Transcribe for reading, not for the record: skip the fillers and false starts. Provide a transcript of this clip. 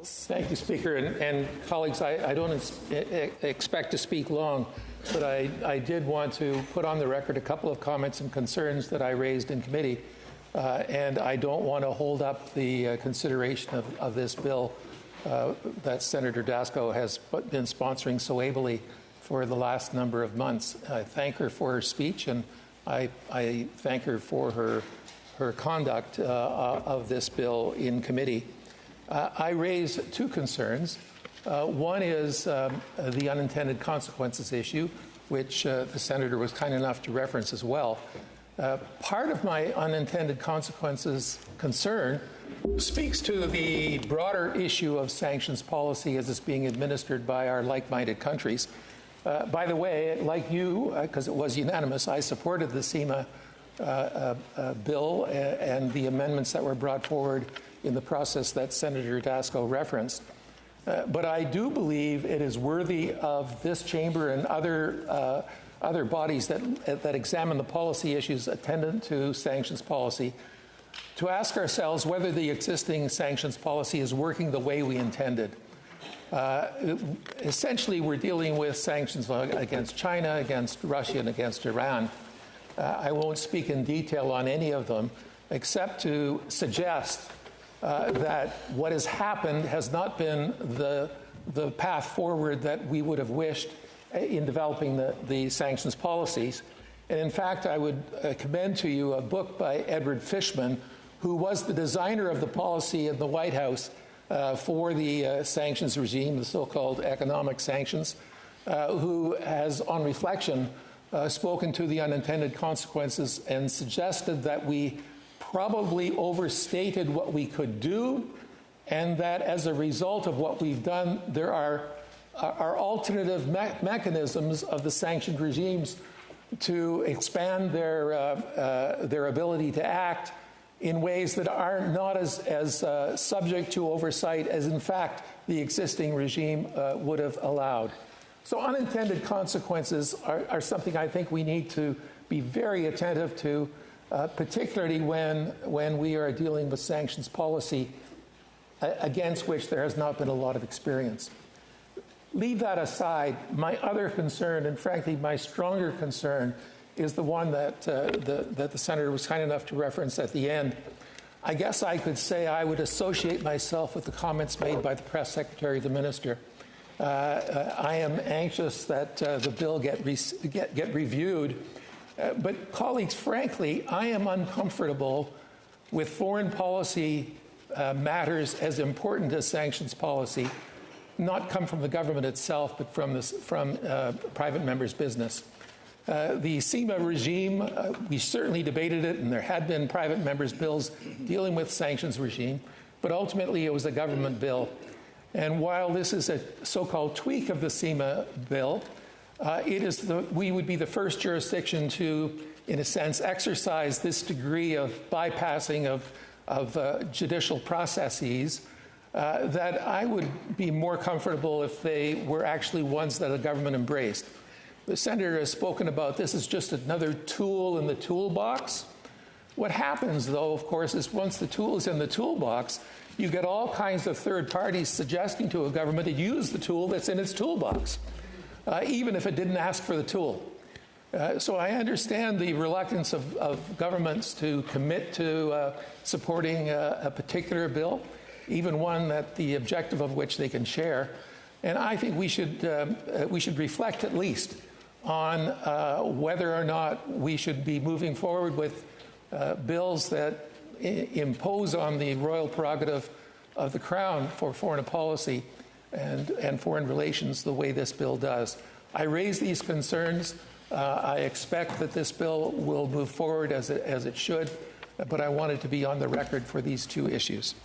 Thank you, Speaker. And colleagues, I don't expect to speak long, but I did want to put on the record a couple of comments and concerns that I raised in committee. And I don't want to hold up the consideration of this bill that Senator Dasko has been sponsoring so ably for the last number of months. I thank her for her speech, and I thank her for her conduct of this bill in committee. I raise two concerns. One is the unintended consequences issue, which the Senator was kind enough to reference as well. Part of my unintended consequences concern speaks to the broader issue of sanctions policy as it's being administered by our like-minded countries. By the way, like you, because it was unanimous, I supported the SEMA bill and the amendments that were brought forward in the process that Senator Dasko referenced. But I do believe it is worthy of this chamber and other bodies that examine the policy issues attendant to sanctions policy to ask ourselves whether the existing sanctions policy is working the way we intended. Essentially, we're dealing with sanctions against China, against Russia, and against Iran. I won't speak in detail on any of them, except to suggest that what has happened has not been the path forward that we would have wished in developing the sanctions policies. And in fact, I would commend to you a book by Edward Fishman, who was the designer of the policy in the White House for the sanctions regime, the so-called economic sanctions, who has, on reflection, spoken to the unintended consequences and suggested that we probably overstated what we could do, and that as a result of what we've done, there are alternative mechanisms of the sanctioned regimes to expand their ability to act in ways that are not as subject to oversight as, in fact, the existing regime would have allowed. So unintended consequences are something I think we need to be very attentive to, particularly when we are dealing with sanctions policy against which there has not been a lot of experience. Leave that aside. My other concern, and frankly my stronger concern, is the one that the Senator was kind enough to reference at the end. I guess I could say I would associate myself with the comments made by the Press Secretary of the Minister. I am anxious that the bill get reviewed. But colleagues, frankly, I am uncomfortable with foreign policy matters as important as sanctions policy not come from the government itself, but from private members' business. The SEMA regime, we certainly debated it, and there had been private members' bills dealing with sanctions regime, but ultimately it was a government bill. And while this is a so-called tweak of the SEMA bill, we would be the first jurisdiction to, in a sense, exercise this degree of bypassing of judicial processes that I would be more comfortable if they were actually ones that the government embraced. The Senator has spoken about this as just another tool in the toolbox. What happens, though, of course, is once the tool is in the toolbox, you get all kinds of third parties suggesting to a government to use the tool that's in its toolbox, even if it didn't ask for the tool. So I understand the reluctance of governments to commit to supporting a particular bill, even one that the objective of which they can share. And I think we should reflect at least on whether or not we should be moving forward with bills that impose on the royal prerogative of the Crown for foreign policy and foreign relations the way this bill does. I raise these concerns. I expect that this bill will move forward as it should, but I wanted to be on the record for these two issues.